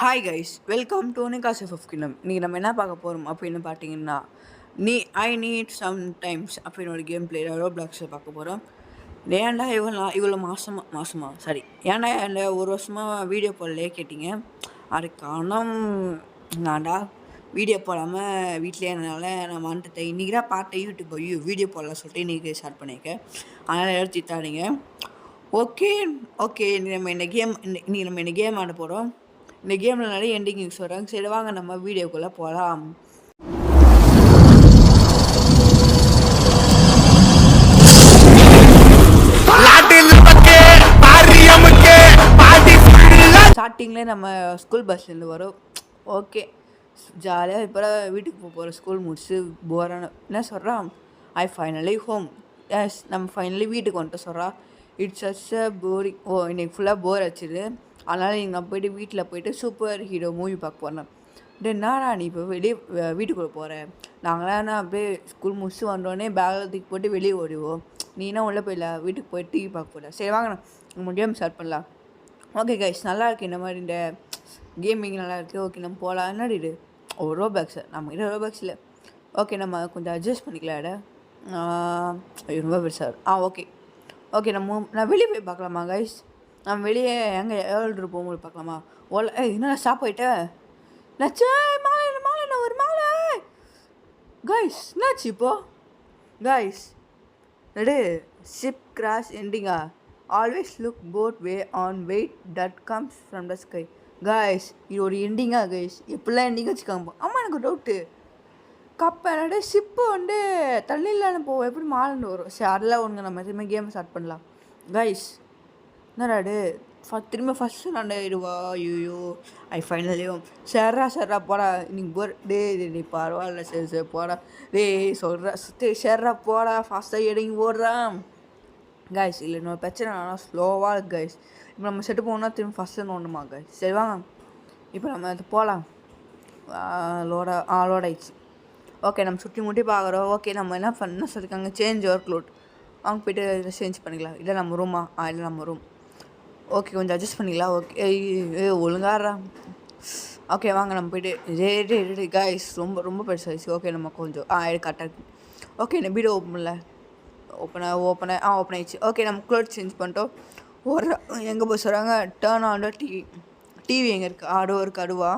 Hi guys, welcome to நிகாஸ் of kingdom. இன்றைக்கி நம்ம என்ன பார்க்க போகிறோம் அப்படின்னு பார்த்தீங்கன்னா, ஐ நீட் சம் டைம்ஸ் அப்படின்னு ஒரு கேம் பிளே ரோப்ளாக்ஸில் பார்க்க போகிறோம். ஏன்டா இவ்வளோ மாதமாக சாரி ஏன்டா இந்த ஒரு வருஷமாக வீடியோ போடலையே கேட்டிங்க. அதுக்கு காரணம் நான்டா வீடியோ போடாமல் வீட்டிலே இருந்தனால நான் வந்துட்டேன். இன்றைக்கி தான் பார்த்தேன் யூடியூப் வீடியோ போடலாம் சொல்லிட்டு இன்றைக்கி ஸ்டார்ட் பண்ணியிருக்கேன். அதனால் எடுத்துட்டாதீங்க. ஓகே இன்றைக்கி நம்ம இந்த கேம் ஆட போகிறோம். இந்த கேமில் நிறைய எண்டிங் யூஸ் வராங்க. சரி வாங்க நம்ம வீடியோக்குள்ளே போகலாம். ஸ்டார்டிங்லேயே நம்ம ஸ்கூல் பஸ்லேருந்து வரும். ஓகே ஜாலியாக இப்போ வீட்டுக்கு போகிறோம். ஸ்கூல் முடிச்சு போரான என்ன சொல்கிறான், ஐ ஃபைனலி ஹோம். எஸ் நம்ம ஃபைனலி வீட்டுக்கு வந்துட்டு சொல்கிறா. It's as a boring. இன்றைக்கி ஃபுல்லாக போர் வச்சுது. அதனால் நான் போய்ட்டு வீட்டில் போய்ட்டு சூப்பர் ஹீரோ மூவி பார்க்க போனேன். என்னடா நீ இப்போ வெளியே வீட்டுக்குள்ளே போகிறேன். நாங்களாம் அப்படியே ஸ்கூல் முடிச்சு வந்தோடனே பேக்கில் தூக்கி போட்டு வெளியே ஓடுவோம். நீனா உள்ளே போயிடல, வீட்டுக்கு போய்ட்டு டிவி பார்க்க போகிறேன். சரி வாங்க நம்ம கேம் ஸ்டார்ட் பண்ணலாம். ஓகே கைஸ், நல்லா இருக்குது இந்த மாதிரி இந்த கேமிங் நல்லா இருக்குது. ஓகே நம்ம போகலாம். என்னடி இது ரோபாக்ஸு, நம்ம கிட்ட ரோபாக்ஸ் இல்லை. ஓகே நம்ம கொஞ்சம் அட்ஜஸ்ட் பண்ணிக்கலாம். ரொம்ப பெருசாக ஓகே நான் வெளியே போய் பார்க்கலாமா கைஸ்? நான் வெளியே எங்கே எவ்வளோ இருப்போம் உங்களுக்கு பார்க்கலாமா? என்ன ஸ்டாப் ஆகிட்டேன் நச்சு. மாலை ஒரு மாலை கைஸ். என்னாச்சு இப்போது கைஸ்? ரெடு ஷிப் கிராஷ் எண்டிங்கா. Always look both way on weight that comes from the sky. Guys இது ஒரு எண்டிங்கா கைஸ்? எப்படிலாம் எண்டிங் வச்சுக்காங்க. ஆமாம் எனக்கு டவுட்டு. கப்பை ஷிப்பு தண்ணியில் போவோம், எப்படி மாலன்னு வரும். சரி அதெல்லாம் ஒன்று நம்ம திரும்ப கேம் ஸ்டார்ட் பண்ணலாம் கைஸ். என்னடாடு திரும்ப ஃபஸ்ட்டு நான் ஆயிடுவா. ஐயோ ஐ ஃபைனலியும் சர்ரா போடா. இன்னைக்கு போர் டே நீ பரவாயில்ல. சரி போடா டே சொல்கிறா. சர்ரா போடா ஃபாஸ்ட்டாக எடுங்கி ஓடுறான் கைஸ். இல்லை இன்னொரு பிரச்சனை ஆனால் ஸ்லோவாக இருக்குது கைஸ். இப்போ நம்ம செட்டு போகணுன்னா திரும்ப ஃபஸ்ட்டு ஒன்றுமா கைஸ். சரி வாங்க இப்போ நம்ம அது போகலாம். லோட் ஆயிடுச்சு. ஓகே நம்ம சுற்றி முட்டி பார்க்குறோம். ஓகே நம்ம என்ன சொல்லியிருக்காங்க, சேஞ்ச் ஒர்க் லோட். அவங்க போய்ட்டு சேஞ்ச் பண்ணிக்கலாம். இல்லை நம்ம ரூமா? இல்லை நம்ம ரூம். ஓகே கொஞ்சம் அட்ஜஸ்ட் பண்ணிக்கலாம். ஓகே ஒழுங்காடுறா. ஓகே வாங்க நம்ம போய்ட்டு ரே கைஸ் ரொம்ப பெருசாகிடுச்சு. ஓகே நம்ம கொஞ்சம் கரெக்டாக இருக்குது. ஓகே இந்த வீடியோ ஓப்பன் ஆயிடுச்சு. ஓகே நம்ம க்ளோத் சேஞ்ச் பண்ணிட்டோம். எங்கே போய் சொல்கிறாங்க, டேர்ன் ஆன் டிவி எங்கே இருக்குது? இருக்குது அடுவா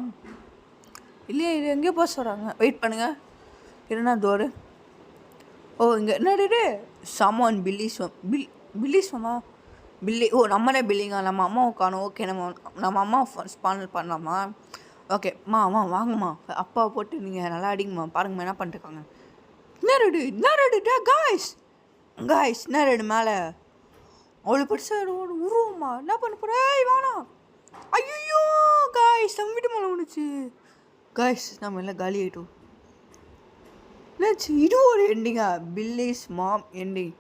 இல்லையா? இது எங்கேயோ போய் சொல்கிறாங்க. வெயிட் பண்ணுங்கள். என்னன்னா தோடு. இங்கே என்னடே சமான் பில்லிஸ்வமா பில்லி. நம்மளே பில்லிங்கா? நம்ம அம்மாவை காணும். ஓகே நம்ம அம்மா ஸ்பான் பண்ணலாமா? ஓகே அம்மா வாங்கம்மா, அப்பாவை போட்டு நீங்கள் நல்லா அடிங்கம்மா. பாருங்கம்மா என்ன பண்ணிட்டுருக்காங்க. நேரடு காய்ஸ் நேரடு மேலே அவ்வளோ பெருசாக உருவம்மா. என்ன பண்ண போகிறேன் வேணாம். ஐயோ காய்ஸ் நம்ம வீட்டு மேலே ஒன்றுச்சு காய்ஸ். நம்ம எல்லாம் காலி ஆகிட்டோம். என்னாச்சு? இது ஒரு எண்டிங்கா? Billy's mom ending.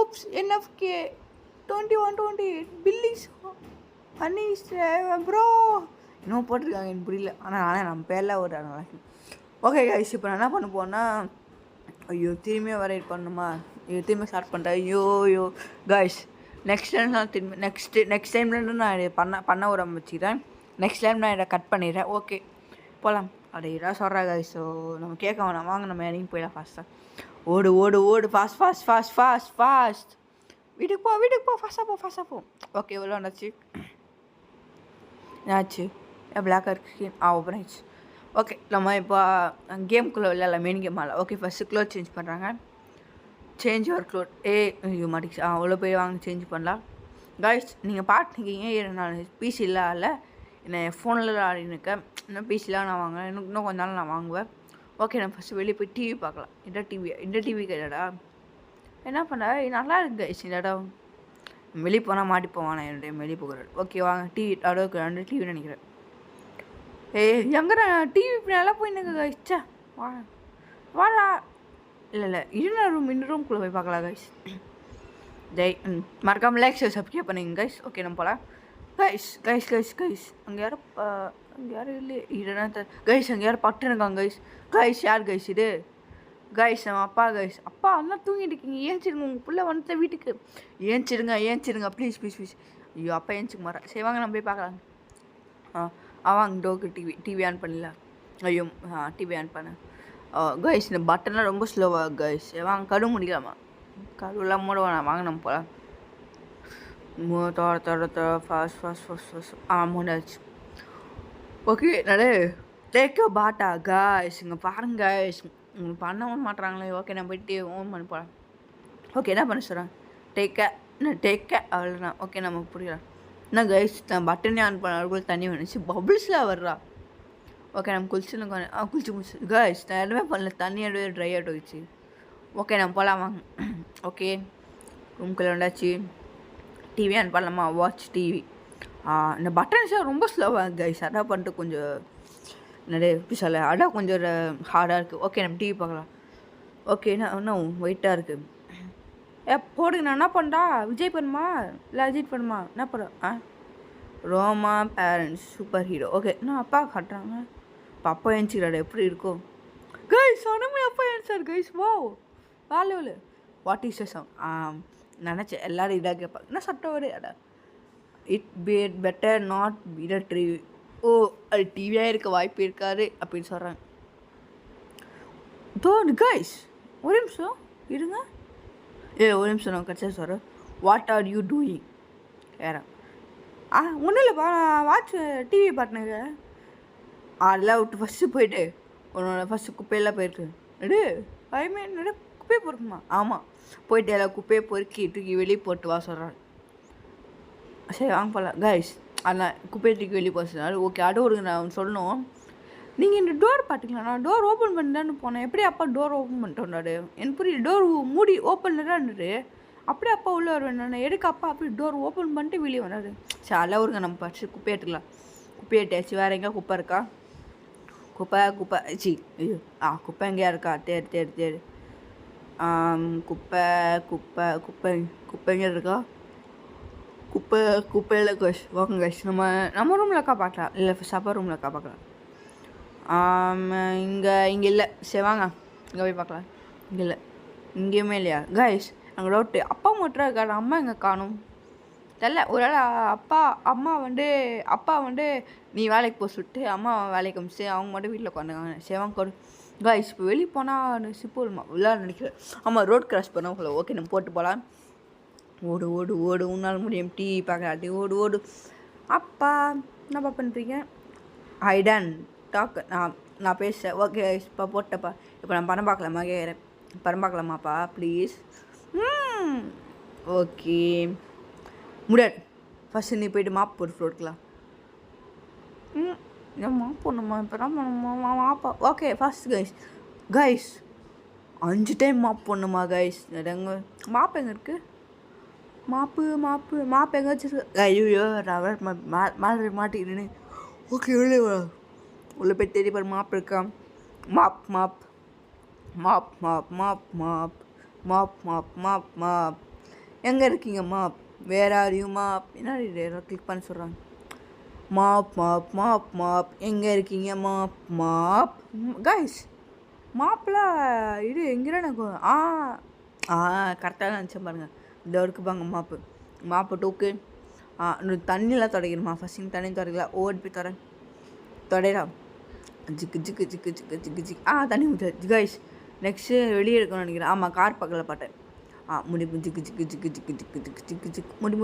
Oops NFK 2120 Billy's Annie's bro இன்னும் போட்டிருக்காங்க. எனக்கு புரியல. ஆனால் நம்ம பேரில் ஒரு ஓகே கைஸ் இப்போ நான் என்ன பண்ண போனா, ஐயோ திரும்பியும் வர பண்ணணுமா? திரும்ப ஸ்டார்ட் பண்ணுறேன். ஐயோ கைஸ் நெக்ஸ்ட் டைம் நான் திரும்பி நெக்ஸ்ட் டைம்லேருந்து நான் இதை பண்ண ஒரு வச்சுக்கிறேன். நெக்ஸ்ட் டைம் நான் இதை கட் பண்ணிடுறேன். ஓகே போகலாம். அப்படி இதாக சொல்கிறா கைஸ். ஸோ நம்ம கேட்க வேணாம். வாங்க நம்ம இறங்கி போயிடலாம் ஃபாஸ்ட்டாக. ஓடு ஃபாஸ்ட். வீட்டுக்கு போ ஃபாஸ்ட்டாக போ. ஓகே எவ்வளோ என்னாச்சு? பிளாக்காக இருக்கு. ஓப்பன் ஆயிடுச்சு. ஓகே நம்ம இப்போ கேமுக்குள்ளே விளையாடலாம். மெயின் கேம் ஆகலாம். ஓகே ஃபஸ்ட்டு க்ளோத் சேஞ்ச் பண்ணுறாங்க. Change your cloth. மாட்டிக்ஸ். அவ்வளோ போய் வாங்க சேஞ்ச் பண்ணலாம். கைஸ் நீங்கள் பார்த்துருக்கீங்க. நான் பிசி இல்லை என்னை ஃபோனில் ஆடினுக்கேன். இன்னும் பிசிலாம் நான் வாங்குவேன். இன்னும் கொஞ்ச நாள் நான் வாங்குவேன். ஓகே நான் ஃபஸ்ட்டு வெளியே போய் டிவி பார்க்கலாம். இந்த டிவி கிடையாடா? என்ன பண்ண நல்லா இருக்கு கைஸ் இந்த இடம். வெளியே போனால் மாட்டிப்போம். நான் என்னுடைய வெளியே போகிறேன். ஓகே வாங்க டிவி அளவுக்கு 2 டிவி நினைக்கிறேன். எங்கே டிவி நல்லா போயின்னு கைச்சா வாடா. இல்லை இன்னொரு ரூம்குள்ளே போய் பார்க்கலாம் கைஸ். மறக்காமல் லைக் சப்ஸ்கிரைப் பண்ணுங்க கைஸ். ஓகே நம்ம போகலாம் கைஸ். அங்கே யாரும் இல்லையே. இல்லைன்னா கைஸ் அங்கே யாரும் பட்டுனுக்காங்க கைஸ். யார் கைஸ் இது? கைஸ் நம்ம அப்பா அண்ணா தூங்கிட்டு இருக்கீங்க. ஏஞ்சிருங்க, உங்கள் பிள்ளை வந்துட்டு வீட்டுக்கு. ஏஞ்சிருங்க ப்ளீஸ். ஐயோ அப்பா ஏஞ்சிக்க மாறேன். சரி வாங்க நம்ம போய் பார்க்கலாம். அவன் டோருக்கு டிவி ஆன் பண்ணல. ஐயோ டிவி ஆன் பண்ண. கைஸ் இந்த பட்டன்லாம் ரொம்ப ஸ்லோவாக கைஸ். வாங்க கடுவு முடிக்கலாமா? கடுவெல்லாம் மூட வேணாம், வாங்க நம்ம போகலாம். ஃபாஸ்ட் மூடாச்சு. ஓகே நடு டேக்கோ பாட்டா கைஸ். இங்கே பாருங்க கைஸ், பண்ண மாட்டுறாங்களே. ஓகே நான் போயிட்டு ஓன் பண்ணி போகலாம். ஓகே என்ன பண்ண சொல்கிறேன்? டேக்க அவ்வளோதான். ஓகே நம்ம புரியலாம். என்ன கைஸ், நான் பட்டனே ஆன் பண்ண அதுக்குள்ளே தண்ணி வந்துச்சு, பபிள்ஸ்லாம் வர்றா. ஓகே நம்ம குளிச்சு கைஸ். நான் எதுவுமே பண்ணல, தண்ணி எடுத்து ட்ரை ஆகிட்டு போயிடுச்சு. ஓகே நம்ம போகலாம் வாங்க. ஓகே ரூம்குள்ளே வந்தாச்சு. டிவி ஆன் பண்ணலாமா? Watch TV. இந்த பட்டன்ஸ்லாம் ரொம்ப ஸ்லோவாக கைஸ். அதான் பண்ணிட்டு கொஞ்சம் நிறைய எப்படி சொல்ல, அதான் கொஞ்சம் ஹார்டாக இருக்குது. ஓகே நம்ம டிவி பார்க்கலாம். ஓகே இன்னும் வெயிட்டாக இருக்குது. போடுங்க, நான் என்ன பண்ணுறா? விஜய் பண்ணுமா இல்லை அஜித் பண்ணுமா? என்ன பண்ணுறேன்? ரோமா பேரண்ட்ஸ் சூப்பர் ஹீரோ. ஓகே நான் அப்பா காட்டுறாங்க. இப்போ அப்பா ஏன்ச்சிக்கிறாடா, எப்படி இருக்கும் கைஸ்? சொன்னமே அப்பா ஏன்சார் கைஸ். வா வேலை வாட் இஸ் சாங்? நினச்சேன் எல்லோரும் இதாக கேட்பாங்க. என்ன சட்டம் வரு அடா. It better not be the tree. ஓ அது டிவியாக இருக்க வாய்ப்பு இருக்காது அப்படின்னு சொல்கிறாங்க. தோணு கைஸ், ஒரு நிமிஷம் இருங்க. ஒரு நிமிஷம் நான் கடைசியாக சொல்கிறேன். What are you doing? வேறேன் ஒன்றும் இல்லைப்பா, வாட்ச் டிவி பார்ட்னுங்க. அதெல்லாம் விட்டு ஃபஸ்ட்டு போயிட்டு உன்னோட ஃபஸ்ட்டு குப்பையெல்லாம் போயிருக்கு. எடு நடு குப்பையை பொறுக்குமா? ஆமாம் போயிட்டு எல்லாம் குப்பையை பொறுக்கி தூக்கி வெளியே போட்டு வா சொல்கிறான். சரி வாங்க போகலாம் கைஸ். அதெல்லாம் குப்பையை தூக்கி வெளியே போக சொன்னார். ஓகே அது ஒரு நான் சொல்லணும். நீங்கள் இந்த டோர் பார்த்துக்கலாம். நான் டோர் ஓப்பன் பண்ணிதான்னு போனேன். எப்படி அப்பா டோர் ஓப்பன் பண்ணிட்டு வந்தாரு எனக்கு புரியல. டோர் மூடி ஓப்பனில் தான் இருந்துட்டு அப்படியே அப்பா உள்ளே வருவேன். நான் எடுக்க அப்பா அப்படி டோர் ஓப்பன் பண்ணிட்டு வெளியே வராது. சரி அதெல்லாம் வருங்க, நம்ம ஃபஸ்ட்டு குப்பை எடுத்துக்கலாம். குப்பை எடுத்தாச்சு. வேறு எங்கே குப்பை இருக்கா? குப்பை சி ஐயோ குப்பை எங்கேயா இருக்கா? தேடு குப்பை குப்பை குப்பை குப்பை எங்கே இருக்கா? குப்பையில் கஷ் வாங்க கஷ். நம்ம ரூமில் இருக்கா பார்க்கலாம், இல்லை சப்பா ரூமில் இருக்கா பார்க்கலாம். இங்கே இல்லை. சரி வாங்க இங்கே போய் பார்க்கலாம். இங்கே இல்லை, இங்கேயுமே இல்லையா கைஸ்? அங்கே டவுட்டு அப்பா மட்டும் இருக்காரு, அம்மா எங்கே காணும் தெரில. ஒரு வேளை அப்பா வந்து நீ வேலைக்கு போக சொல்லிட்டு அம்மா வேலைக்கு அமிச்சு அவங்க மட்டும் வீட்டில் உட்காந்துக்காங்க. சேவாங்க கொடு கைஸ். இப்போ வெளியே போனால் சிப்போல்மா விளையாட நினைக்கிறேன். ஆமாம் ரோட் கிராஸ் பண்ண போல. ஓகே நம்ம போட்டு போகலாம். ஓடு உன்னால் முடியும். டிவி பார்க்கலாட்டி ஓடு. அப்பா என்னப்பா பண்ணுறீங்க? ஐடன் டாக். நான் பேசுகிறேன். ஓகே இப்போ போட்டப்பா. இப்போ நான் படம் பார்க்கலாமா கேட்குறேன். படம் பார்க்கலாமாப்பா ப்ளீஸ்? ஓகே முடியாது. ஃபஸ்ட்டு நீ போய்ட்டு மாப் போட்டு ஃப்ளோர்க்கலாம். மாப் போடணுமா? இப்போ தான் பண்ணணுமா மாப்பா? Okay first guys 5 time map போடணுமா கைஸ்? எங்க மாப் எங்கே இருக்குது? மாப்பு எங்கே வச்சுருக்கு? ஐயோ ரவர் மாட்டிக்கிட்டு. ஓகே உள்ளே போய் தேடி பாரு மாப் இருக்கா? மாப் எங்கே இருக்கீங்க மாப்? வேற ஆரியும் மாப்? என்ன கிளிக் பண்ண சொல்கிறாங்க. மாப் எங்கே இருக்கீங்க? மாப் கைஸ் மாப்பில் இது எங்கே எனக்கு கரெக்டாக நினச்சேன் பாருங்கள். இந்த வரைக்கும் பாங்க மாப்பு டோக்கு. தண்ணியெலாம் துடைக்கணுமா? ஃபஸ்ட்டு தண்ணி துடைக்கலாம். ஓடி போய் தொடையிறான். ஜிக்கு தண்ணி ஊற்று கைஸ். நெக்ஸ்ட்டு வெளியே இருக்கணும்னு நினைக்கிறேன். ஆமாம் கார் பக்கத்தில் பார்த்தேன். முடிப்பு ஜிக்கு முடி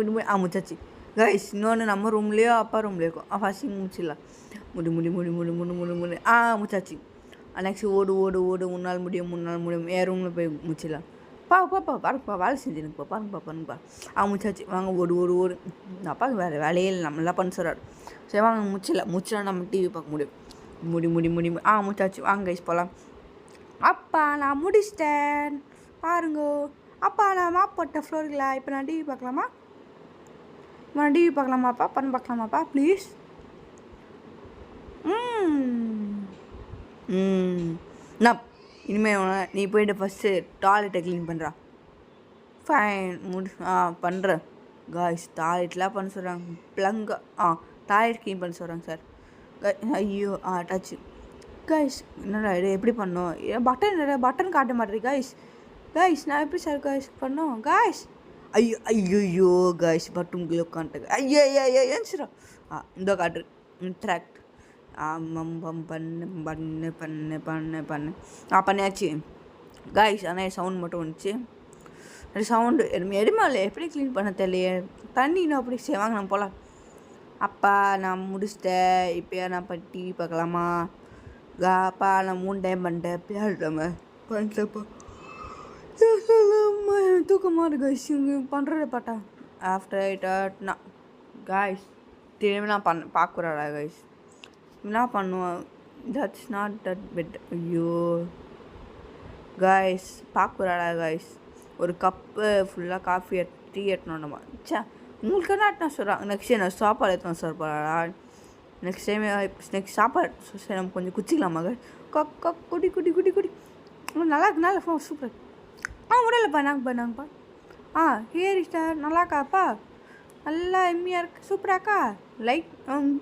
முடிச்சாச்சு கைஸ். இன்னொன்று நம்ம ரூம்லேயோ அப்பா ரூம்லேயோ இருக்கும். ஃபஸ்ட்டு முடிச்சிடலாம். முடி முடிச்சாச்சு. நெக்ஸ்ட்டு ஓடு முன்னால் முடியும். என் ரூமில் போய் முடிச்சிடலாம். பாருங்கப்பா வேலை செஞ்சுருக்குப்பா. பாருங்கப்பா முடிச்சாச்சு. வாங்க ஓடு. அப்பாவுக்கு வேறு வேலையே இல்லை, நம்மளாம் பண்ண சொல்கிறாரு. சரி வாங்க முடிச்சிடலாம். நம்ம டிவி பார்க்க முடியும். முடி முடிச்சாச்சு. வாங்க கைஸ் போகலாம். அப்பா நான் முடிச்சிட்டேன் பாருங்க. அப்பா நான் மாப் போட்ட ஃப்ளோரில். இப்போ நான் டிவி பார்க்கலாமா? பார்க்கலாமாப்பா? பண்ண பார்க்கலாமாப்பா ப்ளீஸ்? நான் இனிமேல் நீ போய்ட்டு ஃபஸ்ட்டு டாய்லெட்டை க்ளீன் பண்ணுறா. ஃபைன் பண்ணுறேன் காய்ஸ். டாய்லெட்லாம் பண்ண சொல்கிறாங்க. டாய்லெட் க்ளீன் பண்ண சொல்கிறாங்க சார். ஐயோ டச்சு கைஸ். என்னடா இது எப்படி பண்ணோம்? பட்டன் காட்ட மாட்டேன் கைஸ். நான் எப்படி சார் கைஸ் பண்ணோம் கைஸ்? ஐயோ கைஸ் பட்டன் உட்காந்துட்டு. ஐயோ ஏன்ச்சுரா. இந்த காட்டு இன்ட்ராக்ட் பண்ணு பண்ணு பண்ணு பண்ணு பண்ணியாச்சு காய்ஸ். ஆனால் சவுண்ட் மட்டும் வந்துச்சு. சவுண்டு எருமாள் எப்படி க்ளீன் பண்ண தெரியலையே. தண்ணி இன்னும் அப்படி செய்வாங்க. நம்ம போகலாம். அப்பா நான் முடிச்சிட்டேன். இப்போயா நான் டிவி பார்க்கலாமா? அப்பா நான் 3 டைம் பண்ணிட்டேன். பேடாம பண்ணிட்டப்பா தூக்கமாக இருக்கு காய்ஸ். இவங்க பண்ணுறத பார்த்தா ஆஃப்டர் இட்னா காய்ஸ் திரும்பி நான் பார்க்குறா காய்ஸ். என்ன பண்ணுவேன்? That's not that bad. ஐயோ காய்ஸ் பார்க்குறாடா காய்ஸ். ஒரு கப்பு ஃபுல்லாக காஃபி டீ எடுத்துனோம்மா. சே உங்களுக்கு என்ன நான் சொல்கிறேன். நெக்ஸ்ட் டைம் நான் சாப்பாடு எடுத்துன்னு சொல்கிறா. நெக்ஸ்ட் சாப்பாடு சரி நம்ம கொஞ்சம் குச்சிக்கலாமா காய்ஸ்? குடி குடி குடி குடி நல்லா இருக்கு. நல்லா சூப்பர். முடியலப்பா நாங்கப்பா. Hair star நல்லாக்காப்பா. நல்லா எம்மியாக இருக்குது. சூப்பராக்கா. லைக்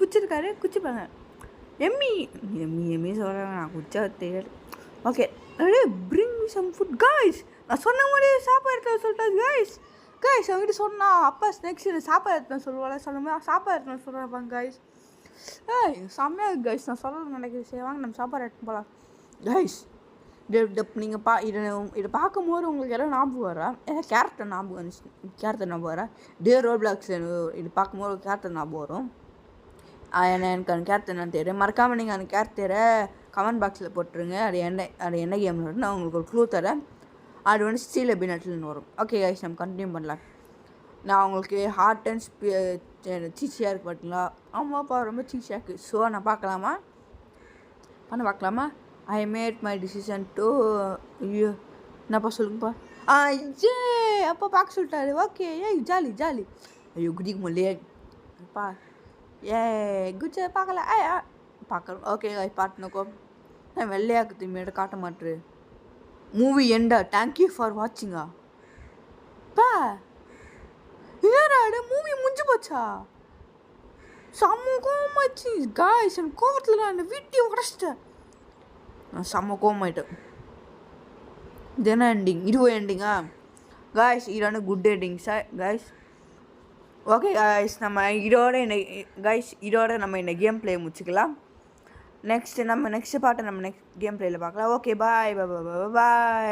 குச்சிருக்காரு. குச்சிப்பாங்க. எம்மி எம்மி எம்மி சொல்கிறாங்க. நான் குச்சா தெரியாது. Okay bring me some food guys. நான் சொன்ன மாதிரி சாப்பாடு எடுத்து சொல்லிட்டேன் காய்ஸ். அவங்ககிட்ட சொன்னா அப்பா நெக்ஸ்ட் சாப்பாடு எடுத்துன்னு சொல்லுவாள். சொன்ன சாப்பாடு எடுத்துன்னு சொல்கிறாப்பாங்க காய்ஸ். செம்மையாக காய்ஸ். நான் சொல்ல நினைக்கிறேன். சரி வாங்க நம்ம சாப்பாடு எடுத்து போகலாம் காய்ஸ். நீங்கள் இதை பார்க்கும்போது உங்களுக்கு எல்லாம் ஞாபகம் வரா? ஏன்னா கேரக்டர் ஞாபகம் வந்துச்சு. கேரக்டர் ஞாபகம் வரா? ரோட் பிளாக்ஸ் இது பார்க்கும்போது கேரக்டர் ஞாபகம் வரும். எனக்கு அந்த கேரக்டர் என்னன்னு தெரியும். மறக்காமல் நீங்கள் அந்த கேரக்டரை கமெண்ட் பாக்ஸில் போட்டுருங்க. அது என்ன கேம்னு வரும். நான் உங்களுக்கு ஒரு க்ளூ தரேன். அது வந்து ஸ்டீல் அபினட்லன்னு வரும். ஓகே கைஸ் நம்ம கண்டினியூ பண்ணலாம். நான் உங்களுக்கு ஹார்ட் அண்ட் சீச்சியாக இருக்குது பார்த்தீங்களா? ஆமாப்பா ரொம்ப சீச்சியாக இருக்குது. ஸோ நான் பார்க்கலாமா? I made my decision to ஐயோ என்னப்பா சொல்லுங்கப்பா. அப்பா பார்க்க சொல்லிட்டாரு. Okay jolly jolly. ஐயோ குதிக்க முடியலையே அப்பா. குச்ச பார்க்கல பார்க்கலாம். ஓகே பார்த்துனக்கோ. நான் வெள்ளையாக்கு திரும்பிட்டு காட்ட மாட்டுரு. மூவி எண்டா. தேங்க்யூ ஃபார் வாட்சிங்கா பா. ஏறாடு மூவி முடிஞ்சு போச்சா? செம்ம கோவமாச்சு காய்ஸ். என் கோவத்தில் நான் அந்த வீட்டையும் உடச்சிட்டேன். நான் செம்ம கோவமாயிட்டேன். இது என்ன எண்டிங்? இதுவும் எண்டிங்கா காய்ஸ்? இதான good ending sir guys. Okay guys நம்ம இதோட நம்ம இந்த கேம் பிளே முடிச்சுக்கலாம். நெக்ஸ்ட் பாட்டை நம்ம நெக்ஸ்ட் கேம் பிளேயில் பார்க்கலாம். ஓகே பாய் பாய் பாய் பாய்.